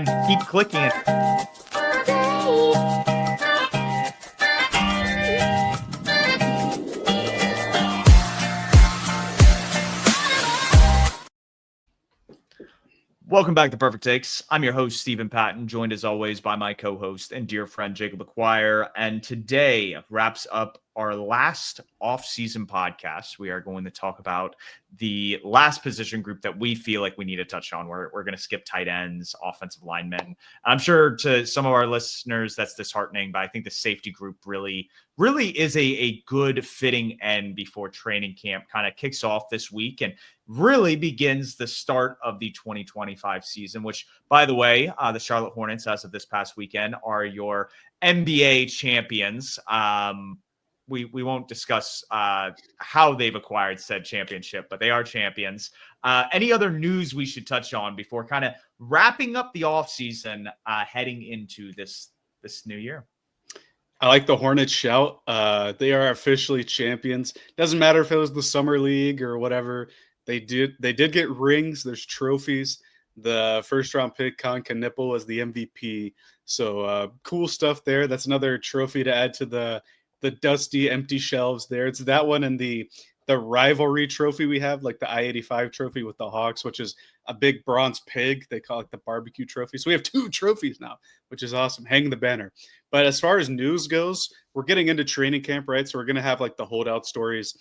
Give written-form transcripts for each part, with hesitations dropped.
Keep clicking it. Welcome back to Purrfect Takes. I'm your host, Stephen Patton, joined as always by my co-host and dear friend, Jacob Acquire. And today wraps up our last off-season podcast. We are going to talk about the last position group that we feel like we need to touch on. We're going to skip tight ends, offensive linemen. I'm sure to some of our listeners that's disheartening, but I think the safety group really is a good fitting end before training camp kind of kicks off this week and really begins the start of the 2025 season, which, by the way, the Charlotte Hornets, as of this past weekend, are your NBA champions. We won't discuss how they've acquired said championship, but they are champions. Any other news we should touch on before kind of wrapping up the offseason heading into this new year? I like the Hornets shout. They are officially champions. Doesn't matter if it was the summer league or whatever. They did get rings. There's trophies. The first round pick, Con Knipple, was the MVP. So cool stuff there. That's another trophy to add to the dusty, empty shelves there. It's that one and the rivalry trophy we have, like the I-85 trophy with the Hawks, which is a big bronze pig. They call it the barbecue trophy. So we have 2 trophies now, which is awesome. Hang the banner. But as far as news goes, we're getting into training camp, right? So we're going to have like the holdout stories.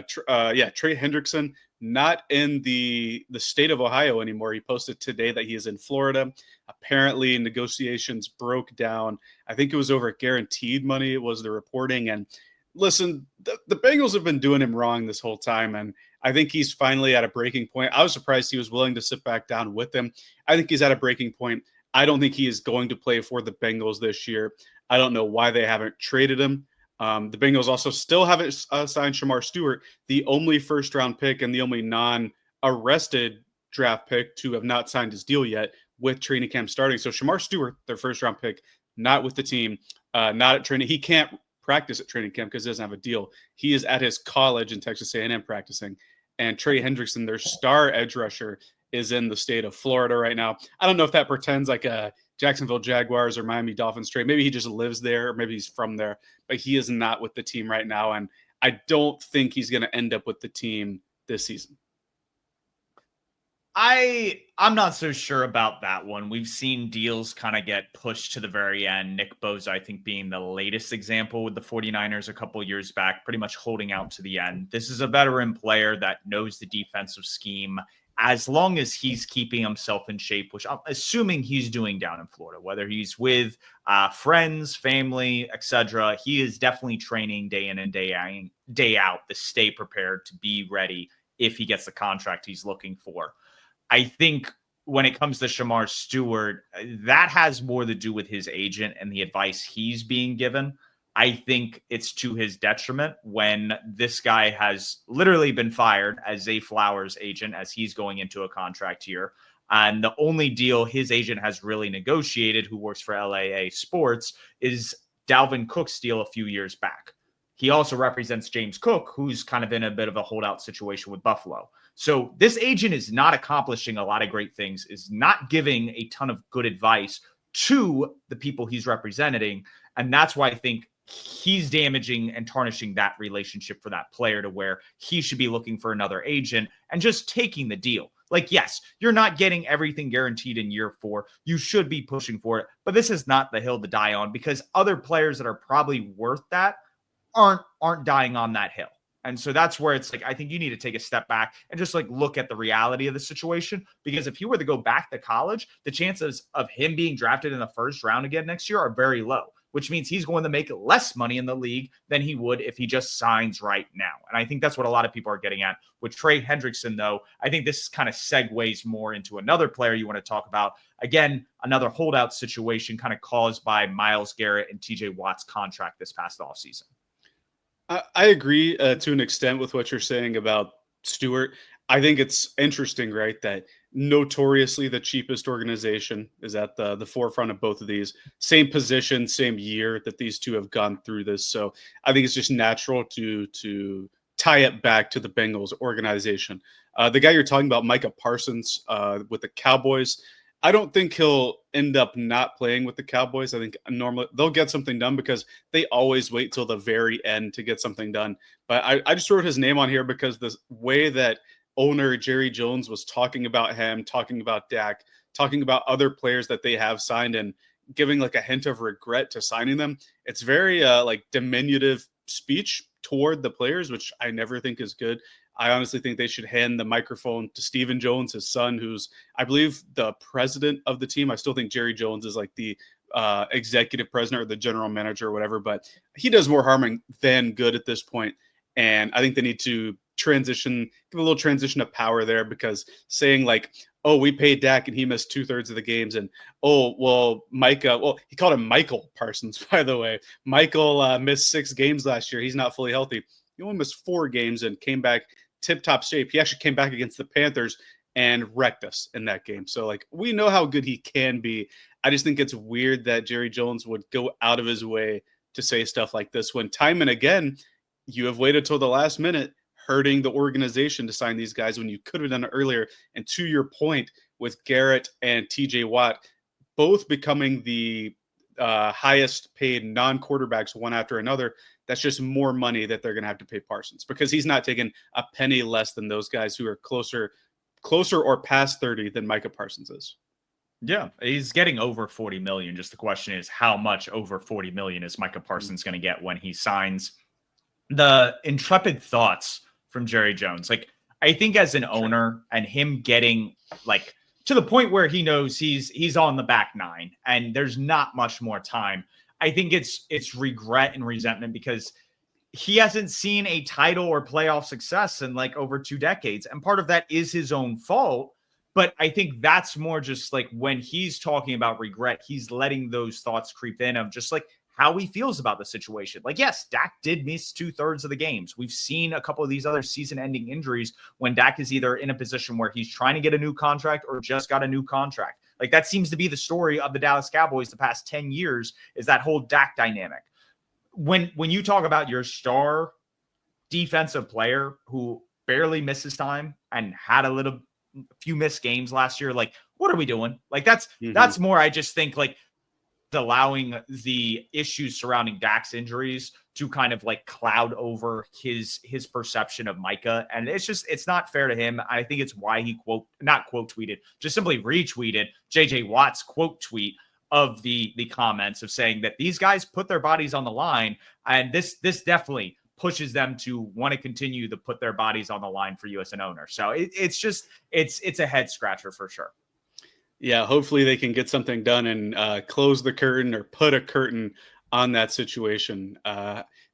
Trey Hendrickson, not in the state of Ohio anymore. He posted today that he is in Florida. Apparently negotiations broke down. I think it was over guaranteed money was the reporting. And listen, the Bengals have been doing him wrong this whole time. And I think he's finally at a breaking point. I was surprised he was willing to sit back down with them. I think he's at a breaking point. I don't think he is going to play for the Bengals this year. I don't know why they haven't traded him. The Bengals also still haven't signed Shamar Stewart, the only first-round pick and the only non-arrested draft pick to have not signed his deal yet with training camp starting. So Shamar Stewart, their first-round pick, not with the team, not at training. He can't practice at training camp because he doesn't have a deal. He is at his college in Texas A&M practicing. And Trey Hendrickson, their star edge rusher, is in the state of Florida right now. I don't know if that pretends like a Jacksonville Jaguars or Miami Dolphins trade. Maybe he just lives there, or maybe he's from there, but he is not with the team right now. And I don't think he's going to end up with the team this season. I'm not so sure about that one. We've seen deals kind of get pushed to the very end. Nick Bosa, I think, being the latest example with the 49ers a couple years back, pretty much holding out to the end. This is a veteran player that knows the defensive scheme. As long as he's keeping himself in shape, which I'm assuming he's doing down in Florida, whether he's with friends, family, etc., he is definitely training day in and day out to stay prepared, to be ready if he gets the contract he's looking for. I think when it comes to Shamar Stewart, that has more to do with his agent and the advice he's being given. I think it's to his detriment when this guy has literally been fired as Zay Flowers' agent as he's going into a contract here. And the only deal his agent has really negotiated, who works for LAA Sports, is Dalvin Cook's deal a few years back. He also represents James Cook, who's kind of in a bit of a holdout situation with Buffalo. So this agent is not accomplishing a lot of great things, is not giving a ton of good advice to the people he's representing. And that's why I think he's damaging and tarnishing that relationship for that player, to where he should be looking for another agent and just taking the deal. Like, yes, you're not getting everything guaranteed in year 4. You should be pushing for it, but this is not the hill to die on, because other players that are probably worth that aren't dying on that hill. And so that's where it's like, I think you need to take a step back and just like look at the reality of the situation, because if he were to go back to college, the chances of him being drafted in the first round again next year are very low, which means he's going to make less money in the league than he would if he just signs right now. And I think that's what a lot of people are getting at. With Trey Hendrickson, though, I think this kind of segues more into another player you want to talk about. Again, another holdout situation kind of caused by Myles Garrett and TJ Watt's contract this past offseason. I agree to an extent with what you're saying about Stewart. I think it's interesting, right, that notoriously the cheapest organization is at the forefront of both of these. Same position, same year that these two have gone through this. So I think it's just natural to tie it back to the Bengals organization. The guy you're talking about, Micah Parsons, with the Cowboys, I don't think he'll end up not playing with the Cowboys. I think normally they'll get something done because they always wait till the very end to get something done. But I just wrote his name on here because the way that owner Jerry Jones was talking about him, talking about Dak, talking about other players that they have signed, and giving like a hint of regret to signing them. It's very like diminutive speech toward the players, which I never think is good. I honestly think they should hand the microphone to Stephen Jones, his son, who's, I believe, the president of the team. I still think Jerry Jones is like the executive president or the general manager or whatever, but he does more harming than good at this point. And I think they need to transition, give a little transition of power there, because saying like, oh, we paid Dak and he missed 2/3 of the games. And, oh, well, Micah, well, he called him Michael Parsons, by the way. Michael missed 6 games last year. He's not fully healthy. He only missed 4 games and came back tip-top shape. He actually came back against the Panthers and wrecked us in that game. So, like, we know how good he can be. I just think it's weird that Jerry Jones would go out of his way to say stuff like this when time and again, you have waited till the last minute, hurting the organization to sign these guys when you could have done it earlier. And to your point, with Garrett and TJ Watt both becoming the highest paid non-quarterbacks one after another, that's just more money that they're going to have to pay Parsons, because he's not taking a penny less than those guys who are closer or past 30 than Micah Parsons is. Yeah, he's getting over 40 million. Just the question is, how much over 40 million is Micah Parsons going to get when he signs? The intrepid thoughts from Jerry Jones. Like, I think as an owner and him getting like to the point where he knows he's on the back 9 and there's not much more time, I think it's regret and resentment because he hasn't seen a title or playoff success in like over 2 decades. And part of that is his own fault. But I think that's more just like when he's talking about regret, he's letting those thoughts creep in of just like how he feels about the situation. Like, yes, Dak did miss 2/3 of the games. We've seen a couple of these other season-ending injuries when Dak is either in a position where he's trying to get a new contract or just got a new contract. Like, that seems to be the story of the Dallas Cowboys the past 10 years, is that whole Dak dynamic. When you talk about your star defensive player who barely misses time and had a few missed games last year, like, what are we doing? Like, that's more, I just think, like, allowing the issues surrounding Dak's injuries to kind of like cloud over his perception of Micah. And it's not fair to him. I think it's why he just simply retweeted JJ Watt's quote tweet of the comments of saying that these guys put their bodies on the line. And this definitely pushes them to want to continue to put their bodies on the line for you as an owner. So it's a head scratcher for sure. Yeah, hopefully they can get something done and close the curtain or put a curtain on that situation.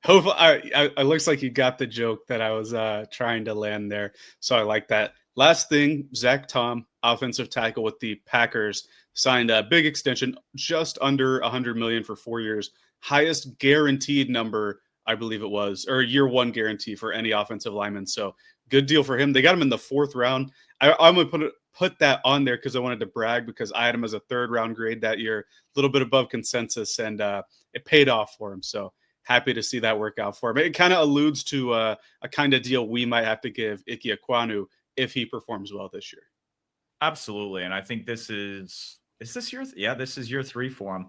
Hopefully, it looks like you got the joke that I was trying to land there. So I like that. Last thing, Zach Tom, offensive tackle with the Packers, signed a big extension, just under $100 million for 4 years. Highest guaranteed number, I believe it was, or year 1 guarantee for any offensive lineman. So good deal for him. They got him in the 4th round. I'm going to put that on there because I wanted to brag, because I had him as a 3rd round grade that year, a little bit above consensus, and it paid off for him. So happy to see that work out for him. It kind of alludes to a kind of deal we might have to give Ike Ekwonu if he performs well this year. Absolutely. And I think this is this year? Yeah, this is year 3 for him.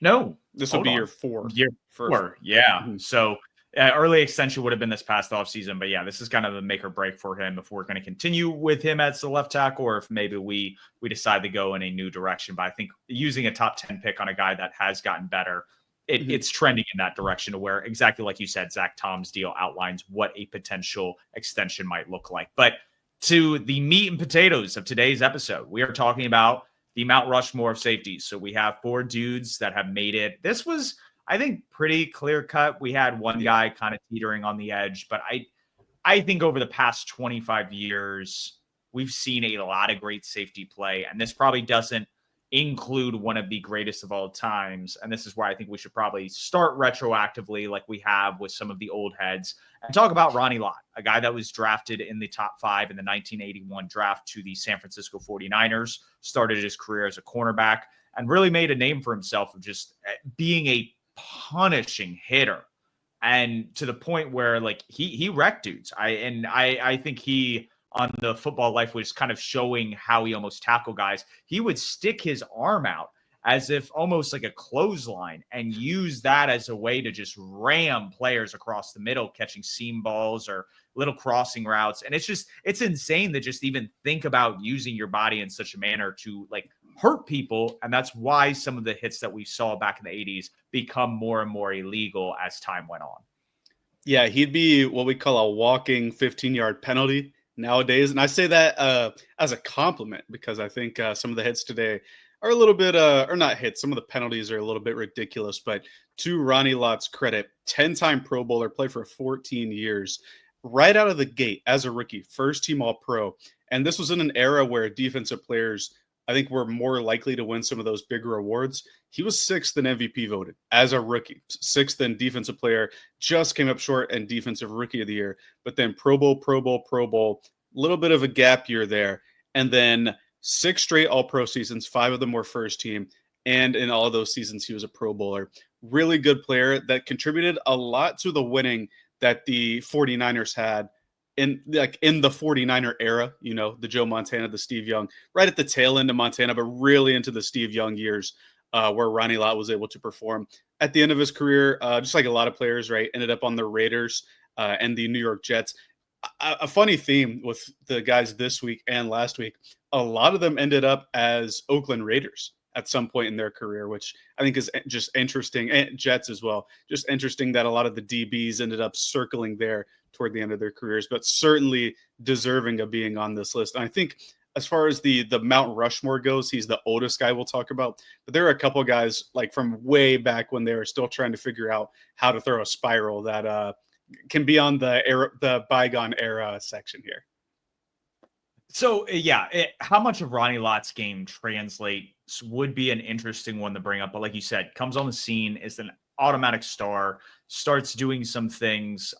No, this will be year 4. Year 4. Yeah. Mm-hmm. So early extension would have been this past offseason, but yeah, this is kind of the make or break for him if we're going to continue with him as the left tackle, or if maybe we decide to go in a new direction. But I think using a top 10 pick on a guy that has gotten better, it's trending in that direction, to where, exactly like you said, Zach Tom's deal outlines what a potential extension might look like. But to the meat and potatoes of today's episode, we are talking about the Mount Rushmore of safeties. So we have 4 dudes that have made it. This was, I think, pretty clear cut. We had one guy kind of teetering on the edge, but I think over the past 25 years, we've seen a lot of great safety play, and this probably doesn't include one of the greatest of all times. And this is why I think we should probably start retroactively, like we have with some of the old heads, and talk about Ronnie Lott, a guy that was drafted in the top 5 in the 1981 draft to the San Francisco 49ers, started his career as a cornerback, and really made a name for himself of just being a punishing hitter, and to the point where like he wrecked dudes. I think he, on the Football Life, was kind of showing how he almost tackled guys. He would stick his arm out as if almost like a clothesline, and use that as a way to just ram players across the middle, catching seam balls or little crossing routes. And it's insane to just even think about using your body in such a manner to like hurt people. And that's why some of the hits that we saw back in the 80s become more and more illegal as time went on. Yeah, he'd be what we call a walking 15-yard penalty nowadays. And I say that as a compliment because I think some of the hits today are a little bit, or not hits, some of the penalties are a little bit ridiculous. But to Ronnie Lott's credit, 10-time Pro Bowler, played for 14 years, right out of the gate as a rookie, first team All Pro. And this was in an era where defensive players, I think, were more likely to win some of those bigger awards. He was sixth in MVP voted as a rookie, sixth in defensive player, just came up short in defensive rookie of the year, but then Pro Bowl, Pro Bowl, Pro Bowl, little bit of a gap year there. And then 6 straight all pro seasons, 5 of them were first team. And in all of those seasons, he was a Pro Bowler. Really good player that contributed a lot to the winning that the 49ers had in the 49er era, the Joe Montana, the Steve Young, right at the tail end of Montana, but really into the Steve Young years, where Ronnie Lott was able to perform. At the end of his career, just like a lot of players, right, ended up on the Raiders and the New York Jets. A funny theme with the guys this week and last week, a lot of them ended up as Oakland Raiders at some point in their career, which I think is just interesting, and Jets as well. Just interesting that a lot of the DBs ended up circling there toward the end of their careers, but certainly deserving of being on this list. And I think as far as the Mount Rushmore goes, he's the oldest guy we'll talk about, but there are a couple guys like from way back when they were still trying to figure out how to throw a spiral that can be on the bygone era section here. So yeah, how much of Ronnie Lott's game translates would be an interesting one to bring up. But like you said, comes on the scene, is an automatic star, starts doing some things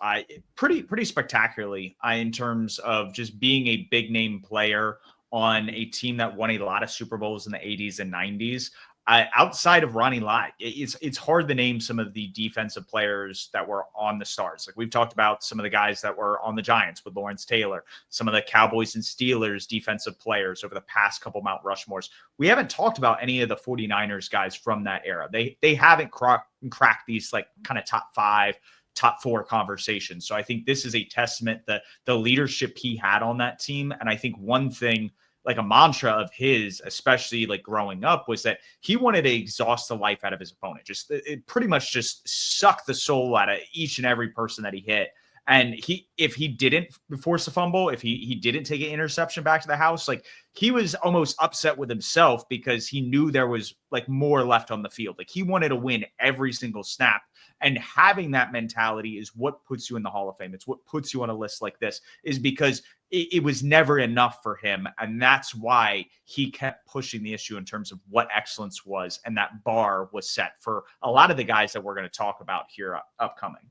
pretty spectacularly in terms of just being a big name player on a team that won a lot of Super Bowls in the 80s and 90s. Outside of Ronnie Lott, it's hard to name some of the defensive players that were on the Stars. Like we've talked about some of the guys that were on the Giants with Lawrence Taylor, some of the Cowboys and Steelers defensive players over the past couple Mount Rushmores. We haven't talked about any of the 49ers guys from that era. They haven't cracked these like kind of top 5, top 4 conversations. So I think this is a testament that the leadership he had on that team. And I think one thing, like a mantra of his, especially like growing up, was that he wanted to exhaust the life out of his opponent. It pretty much just sucked the soul out of each and every person that he hit. And if he didn't force a fumble, if he didn't take an interception back to the house, like he was almost upset with himself because he knew there was like more left on the field. Like he wanted to win every single snap. And having that mentality is what puts you in the Hall of Fame. It's what puts you on a list like this, is because it was never enough for him. And that's why he kept pushing the issue in terms of what excellence was. And that bar was set for a lot of the guys that we're going to talk about here upcoming.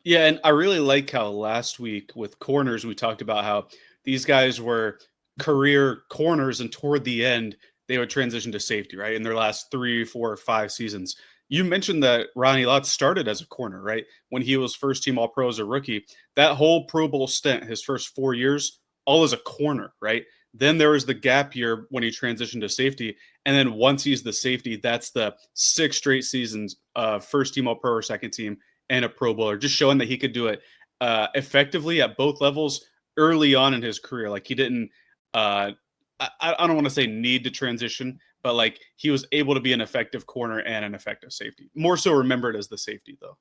Yeah, and I really like how last week with corners, we talked about how these guys were career corners and toward the end, they would transition to safety, right? In their last 3, 4, 5 seasons. You mentioned that Ronnie Lott started as a corner, right? When he was first team All Pro as a rookie, that whole Pro Bowl stint, his first 4 years, all as a corner, right? Then there was the gap year when he transitioned to safety. And then once he's the safety, that's the 6 straight seasons, first team All Pro or second team, and a Pro Bowler, just showing that he could do it effectively at both levels early on in his career. Like he didn't, I don't want to say need to transition, but like he was able to be an effective corner and an effective safety. More so remembered as the safety though.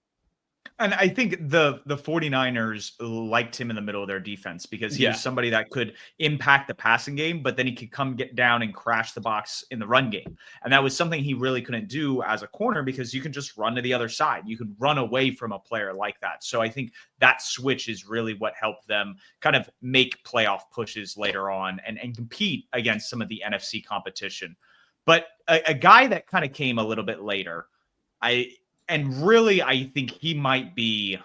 And I think the 49ers liked him in the middle of their defense because he was somebody that could impact the passing game, but then he could get down and crash the box in the run game. And that was something he really couldn't do as a corner because you can just run to the other side. You can run away from a player like that. So I think that switch is really what helped them kind of make playoff pushes later on and compete against some of the NFC competition. But a guy that kind of came a little bit later, and really, I think he might be.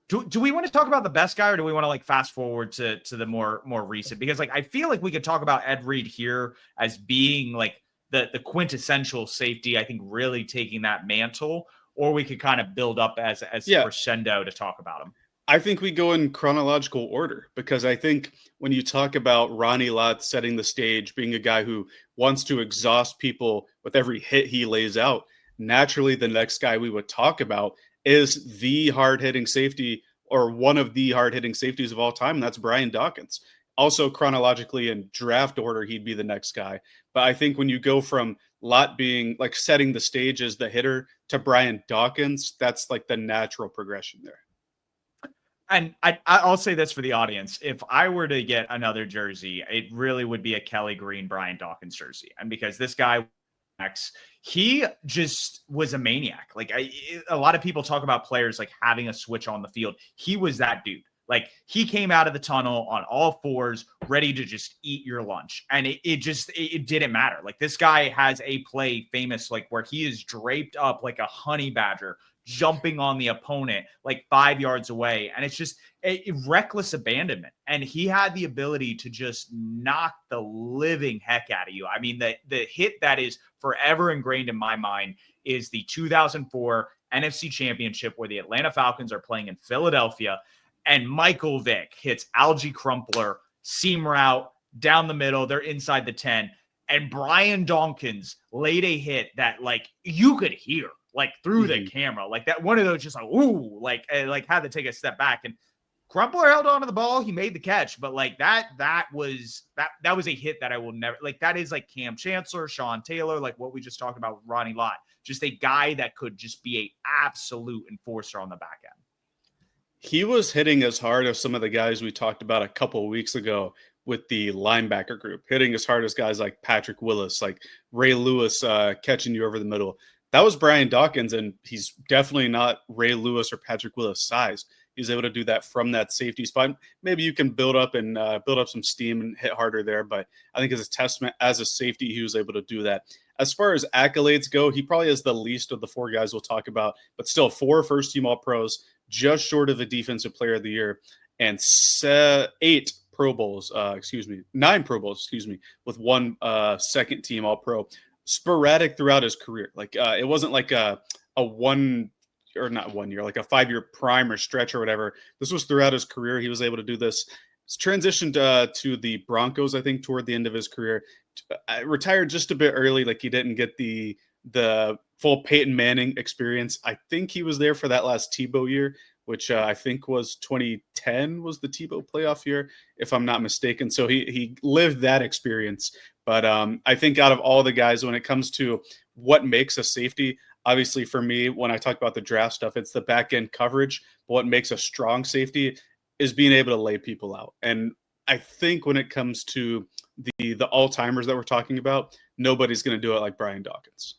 Do we want to talk about the best guy, or do we want to like fast forward to the more recent? Because like I feel like we could talk about Ed Reed here as being like the quintessential safety. I think really taking that mantle, or we could kind of build up as crescendo to talk about him. I think we go in chronological order because I think when you talk about Ronnie Lott setting the stage, being a guy who wants to exhaust people with every hit he lays out, naturally the next guy we would talk about is the hard hitting safety or one of the hard hitting safeties of all time, and that's Brian Dawkins. Also, chronologically in draft order, he'd be the next guy. But I think when you go from Lott being like setting the stage as the hitter to Brian Dawkins, that's like the natural progression there. And I'll say this for the audience. If I were to get another jersey, it really would be a Kelly Green, Brian Dawkins jersey. And because this guy, he just was a maniac. Like a lot of people talk about players like having a switch on the field. He was that dude. Like he came out of the tunnel on all fours, ready to just eat your lunch. And it didn't matter. Like this guy has a play famous, like where he is draped up like a honey badger, jumping on the opponent like 5 yards away. And it's just a reckless abandonment. And he had the ability to just knock the living heck out of you. I mean, the hit that is forever ingrained in my mind is the 2004 NFC Championship where the Atlanta Falcons are playing in Philadelphia. And Michael Vick hits Algie Crumpler, seam route, down the middle. They're inside the 10. And Brian Dawkins laid a hit that, like, you could hear, like, through the camera. Like, that one of those just, like, ooh, like had to take a step back. And Crumpler held onto the ball. He made the catch. But, like, that was a hit that I will never – like, that is, like, Cam Chancellor, Sean Taylor, like what we just talked about with Ronnie Lott. Just a guy that could just be a absolute enforcer on the back end. He was hitting as hard as some of the guys we talked about a couple of weeks ago with the linebacker group, hitting as hard as guys like Patrick Willis, like Ray Lewis catching you over the middle. That was Brian Dawkins, and he's definitely not Ray Lewis or Patrick Willis size. He's able to do that from that safety spot. Maybe you can build up some steam and hit harder there, but I think as a testament as a safety, he was able to do that. As far as accolades go, he probably has the least of the four guys we'll talk about, but still 4 first-team All-Pros, just short of a Defensive Player of the Year, and 9 Pro Bowls, with 1 second-team All-Pro. Sporadic throughout his career. Like it wasn't like a 1 or not 1 year, like a 5-year prime or stretch or whatever. This was throughout his career. He was able to do this. He's transitioned to the Broncos, I think, toward the end of his career. Retired just a bit early. Like he didn't get the full Peyton Manning experience. I think he was there for that last Tebow year, which I think was 2010 was the Tebow playoff year, if I'm not mistaken. So he lived that experience. But I think out of all the guys, when it comes to what makes a safety, obviously for me, when I talk about the draft stuff, it's the back end coverage. But what makes a strong safety is being able to lay people out. And I think when it comes to the all-timers that we're talking about, nobody's going to do it like Brian Dawkins.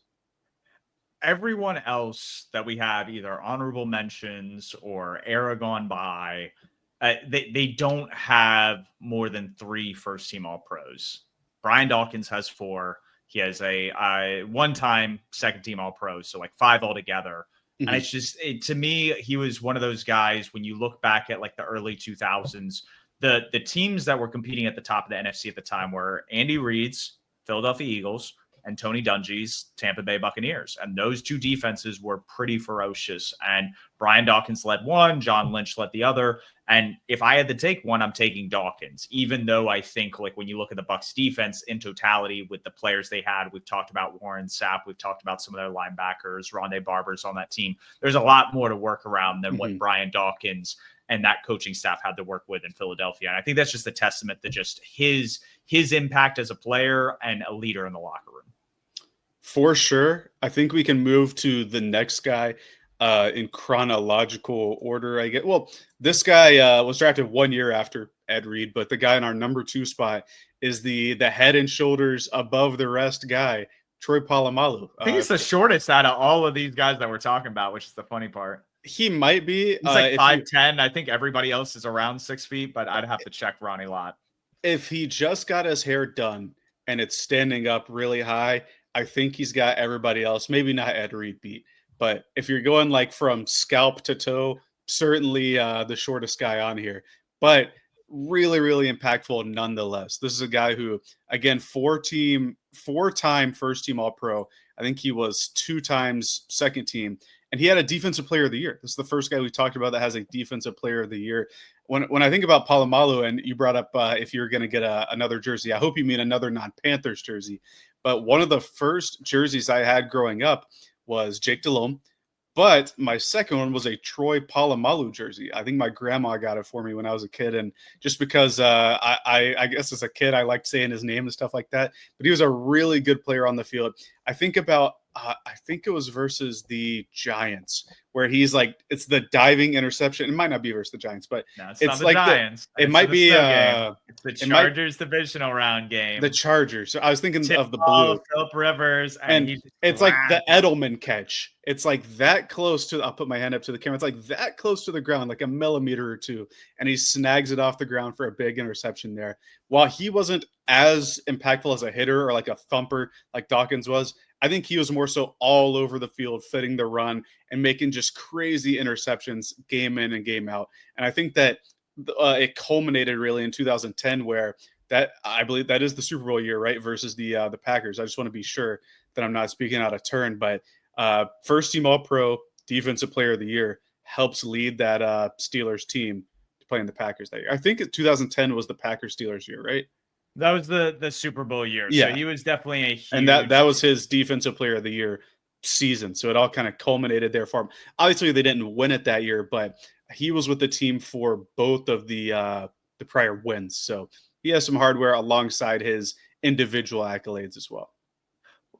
Everyone else that we have either honorable mentions or era gone by, they don't have more than 3 first-team All-Pros. Brian Dawkins has 4. He has a one-time second-team All-Pro, so like 5 altogether. Mm-hmm. And it's just, to me, he was one of those guys, when you look back at like the early 2000s, the teams that were competing at the top of the NFC at the time were Andy Reid's Philadelphia Eagles and Tony Dungy's Tampa Bay Buccaneers. And those 2 defenses were pretty ferocious. And Brian Dawkins led one, John Lynch led the other. And if I had to take one, I'm taking Dawkins, even though I think, like, when you look at the Bucs defense in totality with the players they had, we've talked about Warren Sapp, we've talked about some of their linebackers, Rondé Barber's on that team. There's a lot more to work around than what Brian Dawkins and that coaching staff had to work with in Philadelphia. And I think that's just a testament to just his impact as a player and a leader in the locker room. For sure. I think we can move to the next guy in chronological order. This guy was drafted 1 year after Ed Reed, but the guy in our number 2 spot is the head and shoulders above the rest guy, Troy Polamalu. I think he's the shortest out of all of these guys that we're talking about, which is the funny part. He might be. He's like 5'10". I think everybody else is around 6 feet, but I'd have to check Ronnie Lott. If he just got his hair done and it's standing up really high, I think he's got everybody else. Maybe not Ed Reed beat, but if you're going like from scalp to toe, certainly the shortest guy on here. But really, really impactful nonetheless. This is a guy who, again, 4-time first team All-Pro. I think he was 2 times second team. and he had a defensive player of the year. This is the first guy we talked about that has a defensive player of the year. When I think about Polamalu, and you brought up if you're going to get another jersey, I hope you mean another non-Panthers jersey. But one of the first jerseys I had growing up was Jake Delhomme. But my second one was a Troy Polamalu jersey. I think my grandma got it for me when I was a kid. And just because I guess as a kid, I liked saying his name and stuff like that. But he was a really good player on the field. I think it was versus the Giants, where he's like, it's the diving interception. It might not be versus the Giants, but No, it's it's not the like Giants. it might be it's the Chargers divisional round game. The Chargers. So I was thinking of the blue. blue. Philip Rivers, and it's like the Edelman catch. It's like that close to. I'll put my hand up to the camera. It's like that close to the ground, like a millimeter or two, and he snags it off the ground for a big interception there. While he wasn't as impactful as a hitter or like a thumper like Dawkins was, I think he was more so all over the field, fitting the run and making just crazy interceptions game in and game out. And I think that it culminated really in 2010, where that I believe that is the Super Bowl year, right? Versus the Packers. I just want to be sure that I'm not speaking out of turn, but first team All-Pro, defensive player of the year, helps lead that Steelers team to play in the Packers that year. I think 2010 was the Packers Steelers year, right? That was the Super Bowl year. Yeah. So he was definitely a huge... And that was his defensive player of the year season. So it all kind of culminated there for him. Obviously, they didn't win it that year, but he was with the team for both of the prior wins. So he has some hardware alongside his individual accolades as well.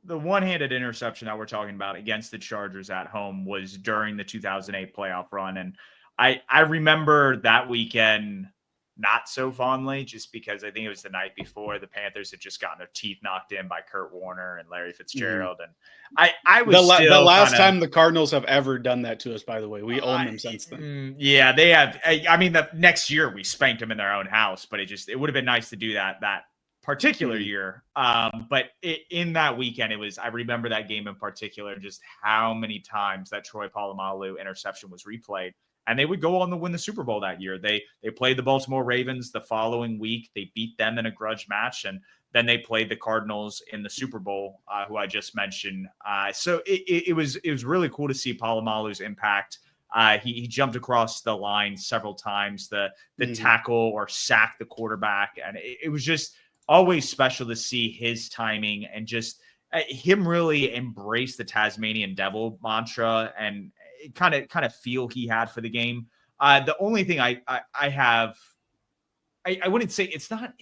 The one-handed interception that we're talking about against the Chargers at home was during the 2008 playoff run. And I remember that weekend not so fondly, just because I think it was the night before the Panthers had just gotten their teeth knocked in by Kurt Warner and Larry Fitzgerald. And I was the last time the Cardinals have ever done that to us, by the way. We own them since then. Yeah, they have. I mean, the next year we spanked them in their own house, but it would have been nice to do that particular year. But in that weekend, I remember that game in particular, just how many times that Troy Polamalu interception was replayed. And they would go on to win the Super Bowl that year. They played the Baltimore Ravens the following week. They beat them in a grudge match, and then they played the Cardinals in the Super Bowl, who I just mentioned. So it was really cool to see Polamalu's impact. He jumped across the line several times, the tackle or sack the quarterback, and it was just always special to see his timing and just him really embrace the Tasmanian Devil mantra and kind of feel he had for the game. The only thing I wouldn't say it's not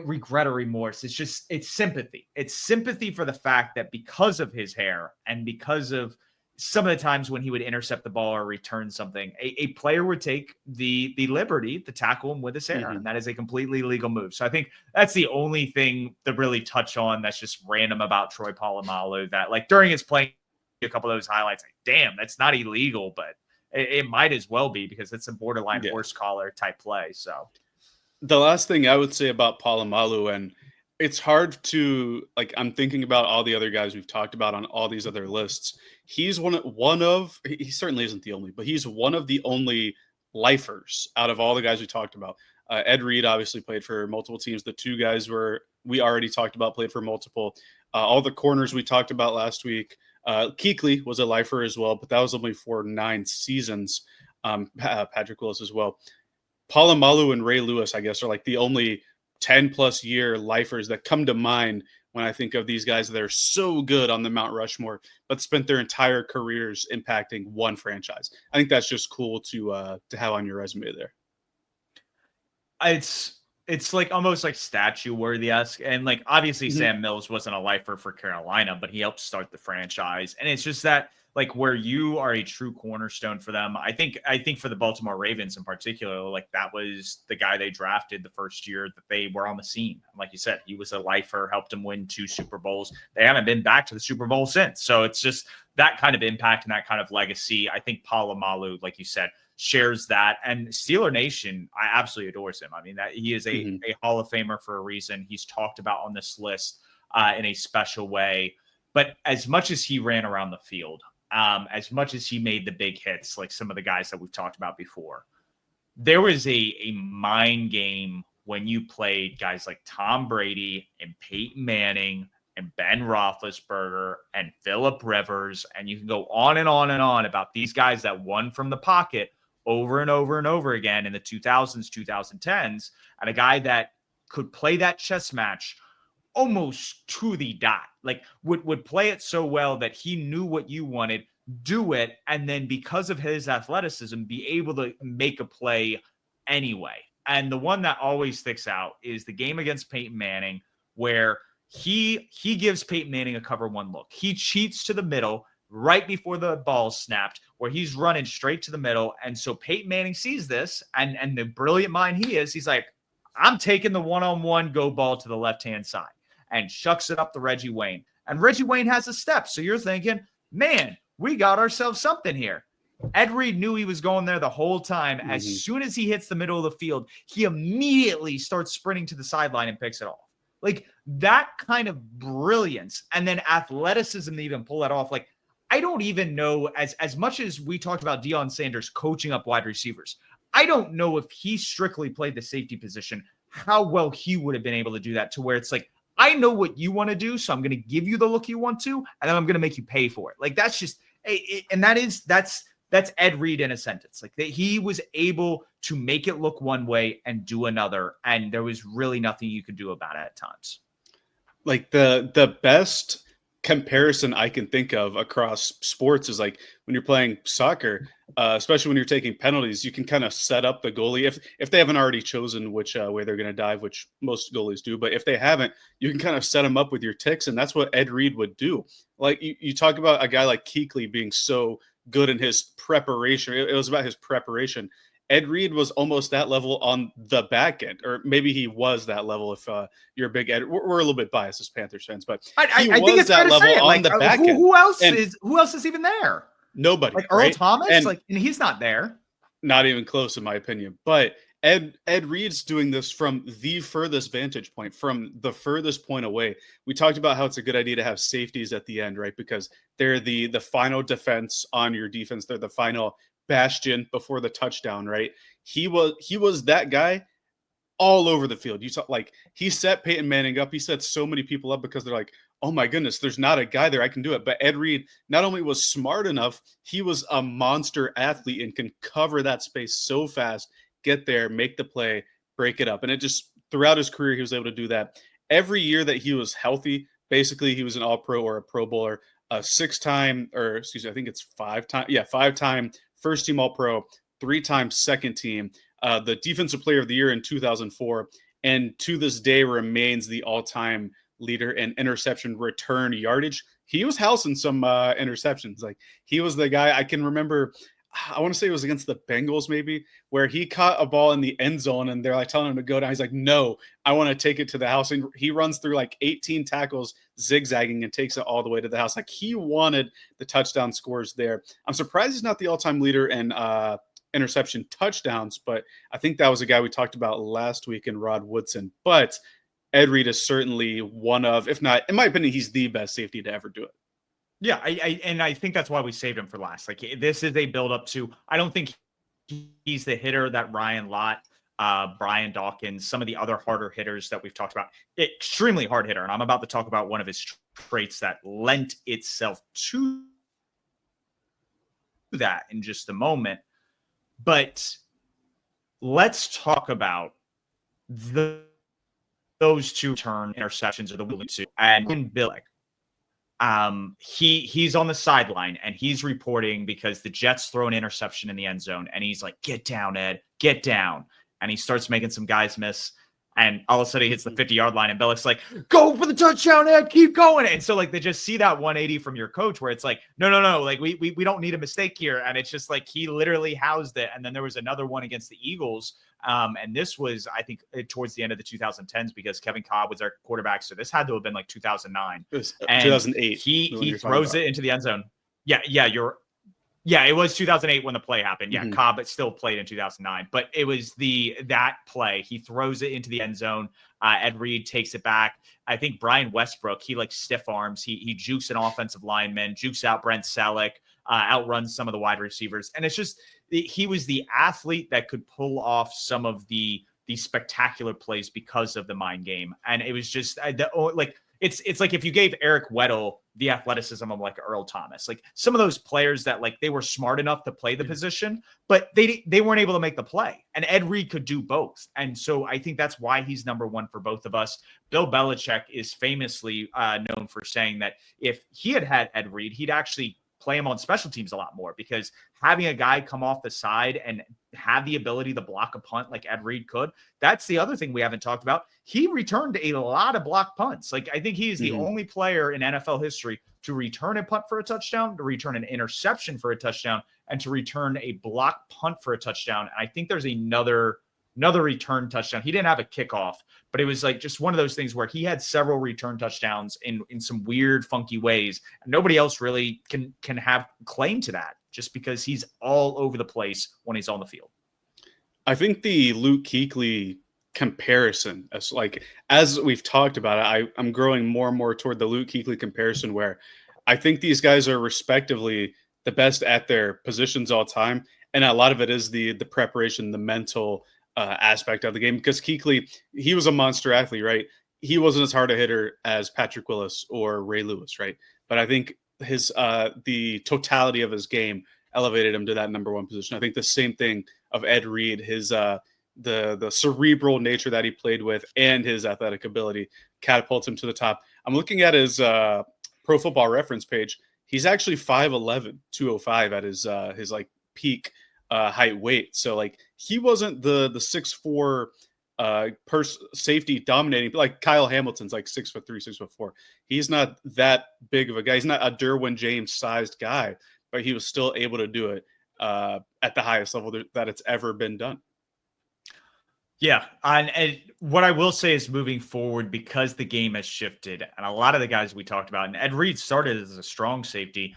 regret or remorse. It's sympathy. It's sympathy for the fact that because of his hair and because of some of the times when he would intercept the ball or return something, a player would take the liberty to tackle him with his hair. And that is a completely legal move. So I think that's the only thing to really touch on that's just random about Troy Polamalu, that like during his playing, a couple of those highlights, like, damn, that's not illegal, but it might as well be, because it's a borderline horse collar type play. So the last thing I would say about Polamalu, and it's hard to, like, I'm thinking about all the other guys we've talked about on all these other lists. He's one of he certainly isn't the only, but he's one of the only lifers out of all the guys we talked about. Ed Reed obviously played for multiple teams. The two guys we already talked about played for multiple. All the corners we talked about last week. Kuechly was a lifer as well, but that was only for 9 seasons. Patrick Willis as well. Polamalu and Ray Lewis, I guess, are like the only 10-plus year lifers that come to mind when I think of these guys that are so good on the Mount Rushmore, but spent their entire careers impacting one franchise. I think that's just cool to have on your resume there. It's like almost like statue worthy-esque. And like, obviously Sam Mills wasn't a lifer for Carolina, but he helped start the franchise. And it's just that, like, where you are a true cornerstone for them. I think for the Baltimore Ravens in particular, like, that was the guy they drafted the first year that they were on the scene. And like you said, he was a lifer, helped them win 2 Super Bowls. They haven't been back to the Super Bowl since. So it's just that kind of impact and that kind of legacy. I think Polamalu, like you said, shares that, and Steeler Nation, I absolutely adores him. I mean, that he is a Hall of Famer for a reason. He's talked about on this list in a special way. But as much as he ran around the field, as much as he made the big hits, like some of the guys that we've talked about before, there was a mind game when you played guys like Tom Brady and Peyton Manning, and Ben Roethlisberger and Phillip Rivers, and you can go on and on and on about these guys that won from the pocket over and over and over again in the 2000s, 2010s, and a guy that could play that chess match almost to the dot, like would play it so well that he knew what you wanted, do it, and then because of his athleticism, be able to make a play anyway. And the one that always sticks out is the game against Peyton Manning, where he gives Peyton Manning a cover one look. He cheats to the middle right before the ball snapped, where he's running straight to the middle. And so Peyton Manning sees this, and the brilliant mind he is, he's like, I'm taking the one-on-one go ball to the left-hand side, and shucks it up to Reggie Wayne. And Reggie Wayne has a step. So you're thinking, man, we got ourselves something here. Ed Reed knew he was going there the whole time. As soon as he hits the middle of the field, he immediately starts sprinting to the sideline and picks it off. Like that kind of brilliance and then athleticism to even pull that off. Like, I don't even know, as much as we talked about Deion Sanders coaching up wide receivers, I don't know if he strictly played the safety position, how well he would have been able to do that, to where it's like, I know what you want to do, so I'm going to give you the look you want to, and then I'm going to make you pay for it. Like, that's just, and that's Ed Reed in a sentence. Like, that he was able to make it look one way and do another, and there was really nothing you could do about it at times. Like the best comparison I can think of across sports is like when you're playing soccer, especially when you're taking penalties, you can kind of set up the goalie if they haven't already chosen which way they're going to dive, which most goalies do. But if they haven't, you can kind of set them up with your ticks, and that's what Ed Reed would do. Like you talk about a guy like Kuechly being so good in his preparation. It was about his preparation. Ed Reed was almost that level on the back end, or maybe he was that level. If you're a big Ed, we're a little bit biased as Panthers fans, but I think it's that level on like, the back end. Who else is even there? Nobody. Like Earl right? Thomas, and and he's not there. Not even close, in my opinion. But Ed Reed's doing this from the furthest vantage point, from the furthest point away. We talked about how it's a good idea to have safeties at the end, right? Because they're the final defense on your defense. They're the final bastion before the touchdown, right? He was that guy all over the field. You saw, like, he set Peyton Manning up. He set so many people up because they're like, oh my goodness, there's not a guy there. I can do it. But Ed Reed not only was smart enough, he was a monster athlete and can cover that space so fast, get there, make the play, break it up. And it just, throughout his career, he was able to do that. Every year that he was healthy, basically he was an all-pro or a Pro Bowler, a 6-time, or excuse me, I think it's 5-time first team All-Pro, 3-time second team, the defensive player of the year in 2004, and to this day remains the all-time leader in interception return yardage. He was housing some interceptions. Like, he was the guy. I can remember, I want to say it was against the Bengals maybe, where he caught a ball in the end zone and they're like telling him to go down. He's like, no, I want to take it to the house. And he runs through like 18 tackles zigzagging and takes it all the way to the house. Like, he wanted the touchdown scores there. I'm surprised he's not the all-time leader in interception touchdowns, but I think that was a guy we talked about last week in Rod Woodson. But Ed Reed is certainly one of, if not, in my opinion, he's the best safety to ever do it. Yeah, I think that's why we saved him for last. Like, this is a build up to, I don't think he's the hitter that Ryan Lott, Brian Dawkins, some of the other harder hitters that we've talked about. Extremely hard hitter. And I'm about to talk about one of his traits that lent itself to that in just a moment. But let's talk about those two turn interceptions, or the Willie two, and Billick. He's on the sideline and he's reporting because the Jets throw an interception in the end zone, and he's like, get down, Ed, get down. And he starts making some guys miss, and all of a sudden he hits the 50-yard line, and Billick's like, go for the touchdown, Ed, keep going. And so, like, they just see that 180 from your coach where it's like, no, like, we don't need a mistake here. And it's just like, he literally housed it. And then there was another one against the Eagles. And this was, I think, towards the end of the 2010s, because Kevin Cobb was our quarterback. So this had to have been like 2009. It was 2008. He throws it into the end zone. Yeah, it was 2008 when the play happened. Yeah, Cobb still played in 2009, but it was that play. He throws it into the end zone. Ed Reed takes it back. I think Brian Westbrook, he like stiff arms. He jukes an offensive lineman, jukes out Brent Selleck, outruns some of the wide receivers. And it's just, he was the athlete that could pull off some of the spectacular plays because of the mind game. And it was just it's like if you gave Eric Weddle the athleticism of like Earl Thomas, like some of those players that like they were smart enough to play the position, but they weren't able to make the play. And Ed Reed could do both. And so I think that's why he's number one for both of us. Bill Belichick is famously known for saying that if he had Ed Reed, he'd actually play him on special teams a lot more, because having a guy come off the side and have the ability to block a punt like Ed Reed could, that's the other thing we haven't talked about. He returned a lot of block punts. Like I think he's the only player in NFL history to return a punt for a touchdown, to return an interception for a touchdown, and to return a block punt for a touchdown. And I think there's another return touchdown. He didn't have a kickoff, but it was like just one of those things where he had several return touchdowns in some weird, funky ways. And nobody else really can have claim to that, just because he's all over the place when he's on the field. I think the Luke Kuechly comparison, as we've talked about it, I'm growing more and more toward the Luke Kuechly comparison, where I think these guys are respectively the best at their positions all time. And a lot of it is the preparation, the mental aspect of the game, because Kuechly, he was a monster athlete, right? He wasn't as hard a hitter as Patrick Willis or Ray Lewis, right? But I think his the totality of his game elevated him to that number one position. I think the same thing of Ed Reed, his the cerebral nature that he played with and his athletic ability catapults him to the top. I'm looking at his Pro Football Reference page. He's actually 5'11", 205 at his like peak height weight. So like he wasn't the 6'4" safety dominating, like Kyle Hamilton's like 6'3", 6'4". He's not that big of a guy. He's not a Derwin James sized guy, but he was still able to do it at the highest level that it's ever been done. Yeah. And what I will say is, moving forward, because the game has shifted and a lot of the guys we talked about, and Ed Reed started as a strong safety,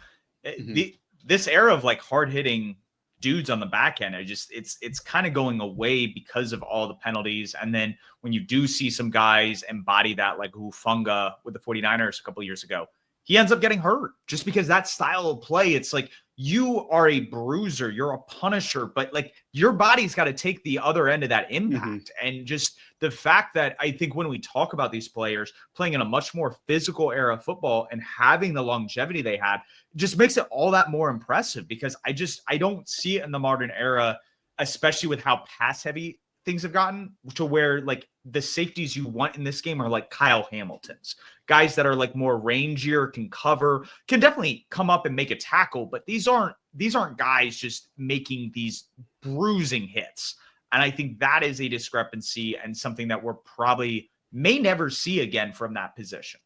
this era of like hard hitting dudes on the back end, it's kind of going away because of all the penalties. And then when you do see some guys embody that, like Hufanga with the 49ers a couple of years ago, he ends up getting hurt just because that style of play. It's like, you are a bruiser, you're a punisher, but like your body's got to take the other end of that impact. And just the fact that I think when we talk about these players playing in a much more physical era of football and having the longevity they had, just makes it all that more impressive, because I don't see it in the modern era, especially with how pass heavy things have gotten, to where like the safeties you want in this game are like Kyle Hamilton's, guys that are like more rangier, can cover, can definitely come up and make a tackle, but these aren't guys just making these bruising hits. And I think that is a discrepancy and something that we're probably may never see again from that position.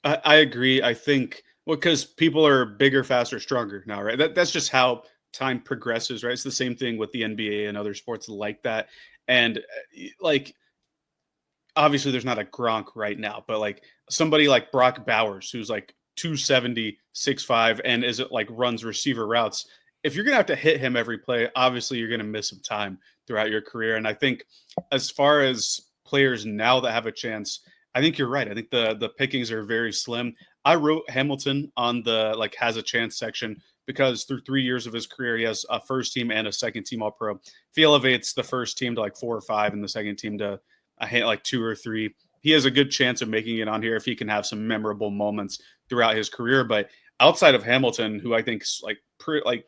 I agree. I think, because people are bigger, faster, stronger now, right? That's just how time progresses, right? It's the same thing with the NBA and other sports like that. And like, obviously there's not a Gronk right now, but like somebody like Brock Bowers, who's like 270, 6'5", and is it like runs receiver routes. If you're going to have to hit him every play, obviously you're going to miss some time throughout your career. And I think as far as players now that have a chance, I think you're right. I think the pickings are very slim. I wrote Hamilton on the like has a chance section, because through 3 years of his career, he has a first team and a second team All Pro. If he elevates the first team to like 4 or 5 and the second team to like 2 or 3, he has a good chance of making it on here if he can have some memorable moments throughout his career. But outside of Hamilton, who I think is like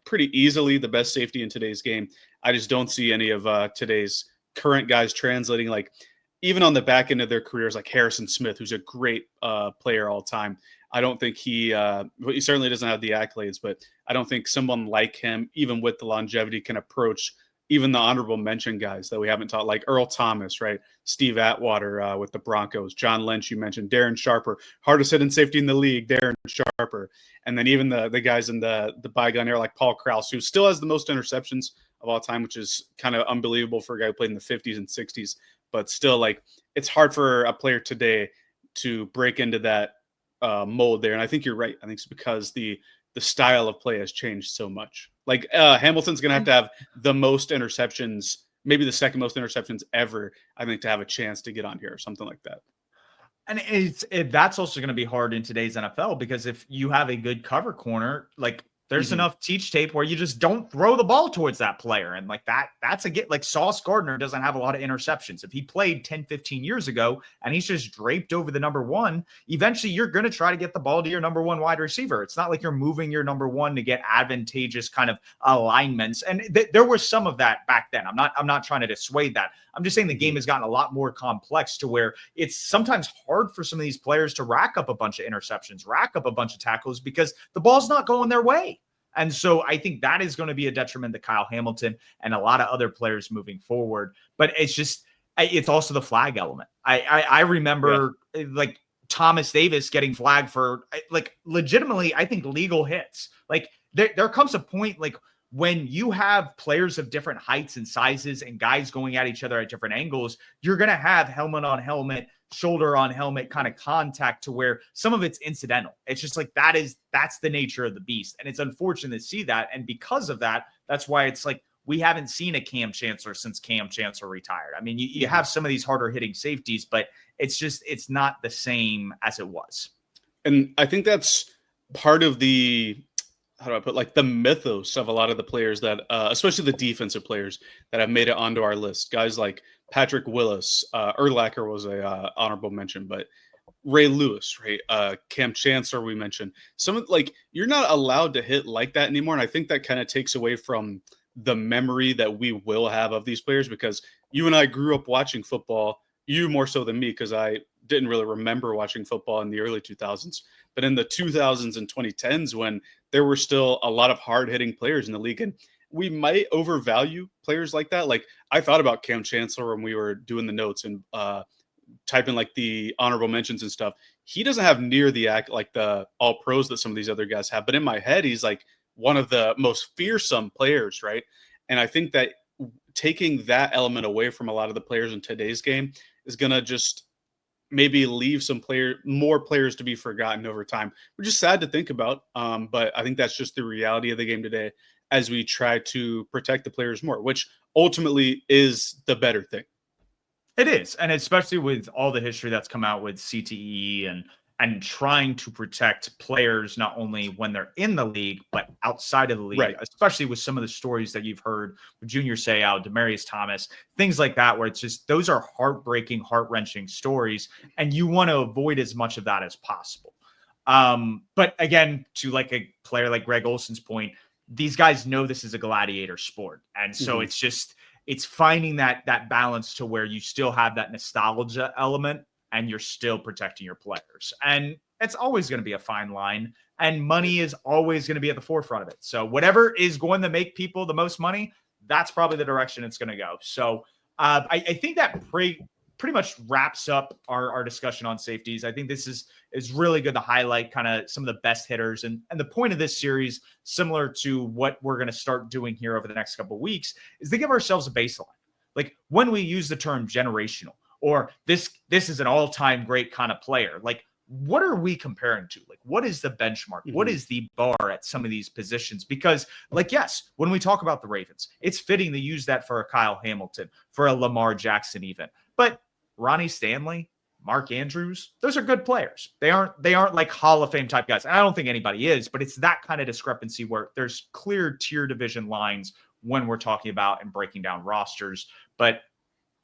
pretty easily the best safety in today's game, I just don't see any of today's current guys translating, like even on the back end of their careers, like Harrison Smith, who's a great player all time. I don't think he certainly doesn't have the accolades, but I don't think someone like him, even with the longevity, can approach even the honorable mention guys that we haven't taught, like Earl Thomas, right? Steve Atwater with the Broncos, John Lynch, you mentioned, Darren Sharper, hardest hitting safety in the league, Darren Sharper. And then even the guys in the bygone era, like Paul Krause, who still has the most interceptions of all time, which is kind of unbelievable for a guy who played in the 50s and 60s. But still, like, it's hard for a player today to break into that mold there. And I think you're right. I think it's because the style of play has changed so much. Like Hamilton's going to have the most interceptions, maybe the second most interceptions ever, I think, to have a chance to get on here or something like that. And that's also going to be hard in today's NFL, because if you have a good cover corner, like There's enough teach tape where you just don't throw the ball towards that player. And like that's a get. Like Sauce Gardner doesn't have a lot of interceptions. If he played 10, 15 years ago and he's just draped over the number one, eventually you're going to try to get the ball to your number one wide receiver. It's not like you're moving your number one to get advantageous kind of alignments. And there was some of that back then. I'm not trying to dissuade that. I'm just saying the game has gotten a lot more complex to where it's sometimes hard for some of these players to rack up a bunch of interceptions, rack up a bunch of tackles because the ball's not going their way. And so I think that is going to be a detriment to Kyle Hamilton and a lot of other players moving forward. But it's also the flag element. I remember like Thomas Davis getting flagged for like legitimately, I think, legal hits. Like there comes a point like when you have players of different heights and sizes and guys going at each other at different angles, you're going to have helmet on helmet, shoulder on helmet kind of contact to where some of it's incidental. It's just like that's the nature of the beast. And it's unfortunate to see that. And because of that, that's why it's like we haven't seen a Cam Chancellor since Cam Chancellor retired. I mean, you have some of these harder hitting safeties, but it's not the same as it was. And I think that's part of the, how do I put, like the mythos of a lot of the players that, especially the defensive players that have made it onto our list. Guys like Patrick Willis, Urlacher was a honorable mention, but Ray Lewis, right? Cam Chancellor, we mentioned. Some of like you're not allowed to hit like that anymore, and I think that kind of takes away from the memory that we will have of these players because you and I grew up watching football. You more so than me because I didn't really remember watching football in the early 2000s, but in the 2000s and 2010s when there were still a lot of hard-hitting players in the league, and we might overvalue players like that. Like I thought about Cam Chancellor when we were doing the notes and typing like the honorable mentions and stuff. He doesn't have near the act like the all pros that some of these other guys have, but in my head, he's like one of the most fearsome players, right? And I think that taking that element away from a lot of the players in today's game is going to just maybe leave more players to be forgotten over time, which is sad to think about. But I think that's just the reality of the game today as we try to protect the players more, which ultimately is the better thing. It is. And especially with all the history that's come out with CTE and trying to protect players, not only when they're in the league, but outside of the league, right. Especially with some of the stories that you've heard with Junior Seau, Demaryius Thomas, things like that, where it's just, those are heartbreaking, heart-wrenching stories. And you want to avoid as much of that as possible. But again, to like a player like Greg Olson's point, these guys know this is a gladiator sport. And so it's finding that balance to where you still have that nostalgia element and you're still protecting your players. And it's always going to be a fine line. And money is always going to be at the forefront of it. So whatever is going to make people the most money, that's probably the direction it's going to go. So I think that pretty much wraps up our discussion on safeties. I think this is really good to highlight kind of some of the best hitters. And the point of this series, similar to what we're going to start doing here over the next couple of weeks, is to give ourselves a baseline. Like when we use the term generational, or this is an all-time great kind of player. Like, what are we comparing to? Like, what is the benchmark? What is the bar at some of these positions? Because, like, yes, when we talk about the Ravens, it's fitting to use that for a Kyle Hamilton, for a Lamar Jackson even. But Ronnie Stanley, Mark Andrews, those are good players. They aren't like Hall of Fame type guys. And I don't think anybody is, but it's that kind of discrepancy where there's clear tier division lines when we're talking about and breaking down rosters. But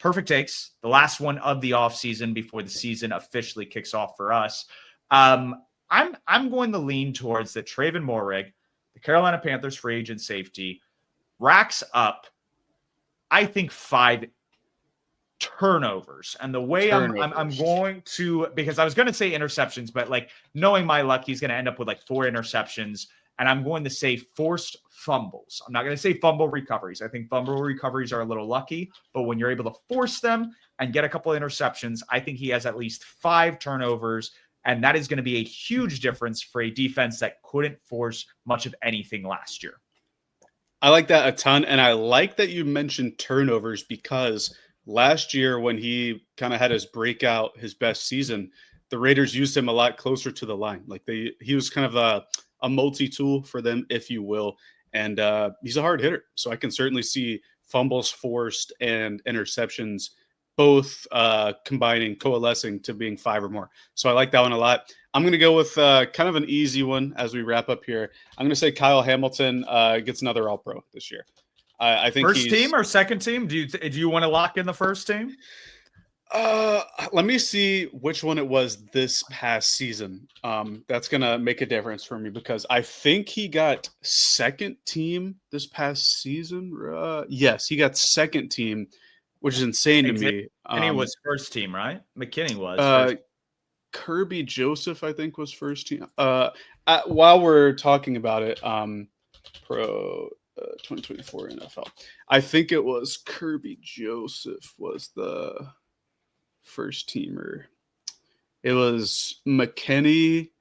Purrfect Takes, the last one of the offseason before the season officially kicks off for us. I'm going to lean towards that Traven Moehrig, the Carolina Panthers free agent safety, racks up, I think, 5 turnovers. And the way I'm going to, because I was going to say interceptions, but like knowing my luck, he's going to end up with like 4 interceptions. And I'm going to say forced fumbles. I'm not going to say fumble recoveries. I think fumble recoveries are a little lucky, but when you're able to force them and get a couple of interceptions, I think he has at least 5 turnovers. And that is going to be a huge difference for a defense that couldn't force much of anything last year. I like that a ton. And I like that you mentioned turnovers because last year when he kind of had his breakout, his best season, the Raiders used him a lot closer to the line. Like he was kind of a multi-tool for them, if you will. And he's a hard hitter. So I can certainly see fumbles forced and interceptions both coalescing to being 5 or more. So I like that one a lot. I'm going to go with kind of an easy one as we wrap up here. I'm going to say Kyle Hamilton gets another All-Pro this year. I think first team or second team? Do you want to lock in the first team? Let me see which one it was this past season. That's gonna make a difference for me because I think he got second team this past season. Yes, he got second team, which is insane to me. McKinney was first team, right? McKinney was first. Kirby Joseph, I think, was first team. While we're talking about it, pro 2024 NFL, I think it was Kirby Joseph was the first teamer. It was McKinney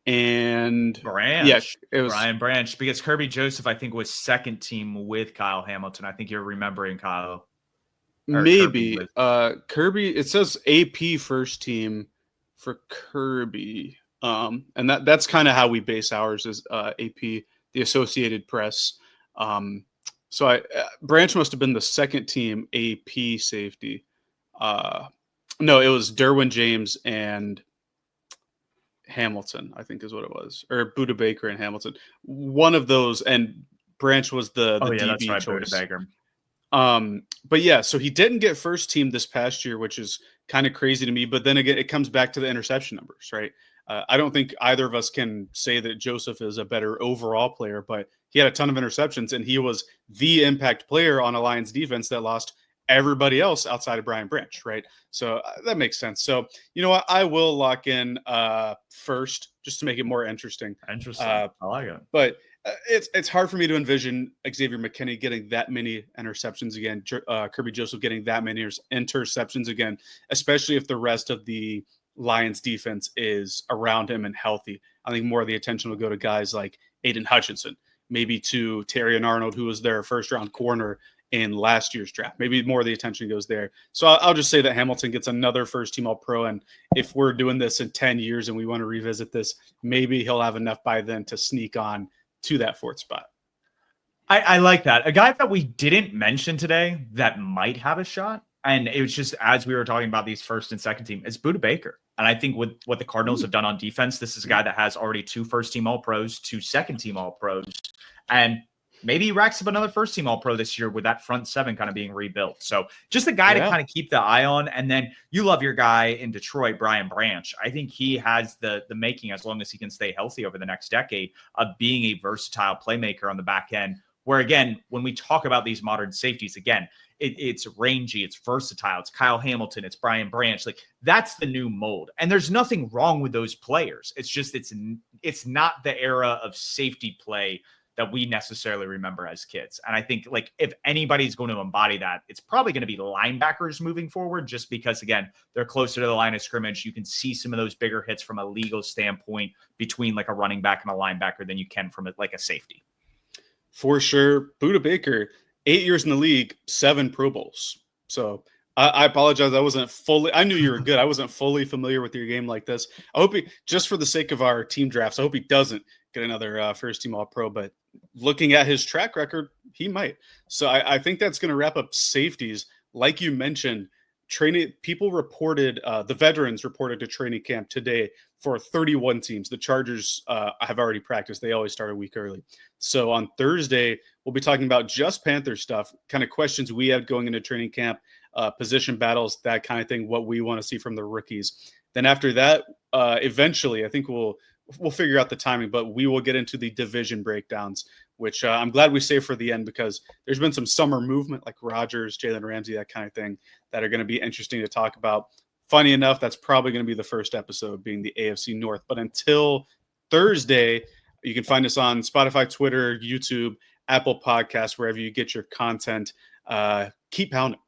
and Branch. It was Brian Branch, because Kirby Joseph, I think, was second team with Kyle Hamilton. I think you're remembering Kyle. Maybe Kirby. It says AP first team for Kirby, and that's kind of how we base ours is AP, the Associated Press. So Branch must have been the second team AP safety. No, it was Derwin James and Hamilton, I think is what it was, or Buda Baker and Hamilton. One of those, and Branch was the DB that's right, choice. Buda Baker. But yeah, so he didn't get first team this past year, which is kind of crazy to me. But then again, it comes back to the interception numbers, right? I don't think either of us can say that Joseph is a better overall player, but he had a ton of interceptions, and he was the impact player on a Lions defense that lost everybody else outside of Brian Branch, right? So that makes sense. So, you know what? I will lock in first just to make it more interesting. I like it. But it's hard for me to envision Xavier McKinney getting that many interceptions again, Kirby Joseph getting that many interceptions again, especially if the rest of the Lions defense is around him and healthy. I think more of the attention will go to guys like Aiden Hutchinson, maybe to Terrion Arnold, who was their first-round corner in last year's draft. Maybe more of the attention goes there. So I'll just say that Hamilton gets another first-team All-Pro, and if we're doing this in 10 years and we want to revisit this, maybe he'll have enough by then to sneak on to that fourth spot. I like that. A guy that we didn't mention today that might have a shot, and it was just as we were talking about these first and second team, is Buda Baker. And I think with what the Cardinals have done on defense, this is a guy that has already 2 first-team All-Pros, 2 second-team All-Pros, and maybe he racks up another first-team All-Pro this year with that front 7 kind of being rebuilt. So just a guy to kind of keep the eye on. And then you love your guy in Detroit, Brian Branch. I think he has the making, as long as he can stay healthy over the next decade, of being a versatile playmaker on the back end. Where, again, when we talk about these modern safeties, again, it's rangy, it's versatile, it's Kyle Hamilton, it's Brian Branch. Like, that's the new mold. And there's nothing wrong with those players. It's just it's not the era of safety play that we necessarily remember as kids. And I think, like, if anybody's going to embody that, it's probably going to be linebackers moving forward, just because, again, they're closer to the line of scrimmage. You can see some of those bigger hits from a legal standpoint between like a running back and a linebacker than you can from like a safety. For sure. Buda Baker, 8 years in the league, 7 Pro Bowls. So I apologize. I knew you were good. I wasn't fully familiar with your game like this. I hope just for the sake of our team drafts, I hope he doesn't get another first team All-Pro, but looking at his track record, he might. So I think that's going to wrap up safeties. Like you mentioned, people reported, the veterans reported to training camp today for 31 teams. The Chargers have already practiced. They always start a week early. So on Thursday, we'll be talking about just Panther stuff, kind of questions we had going into training camp, position battles, that kind of thing, what we want to see from the rookies. Then after that, eventually, I think we'll figure out the timing, but we will get into the division breakdowns, which I'm glad we saved for the end because there's been some summer movement like Rodgers, Jalen Ramsey, that kind of thing that are going to be interesting to talk about. Funny enough, that's probably going to be the first episode being the AFC North. But until Thursday, you can find us on Spotify, Twitter, YouTube, Apple Podcasts, wherever you get your content. Keep pounding.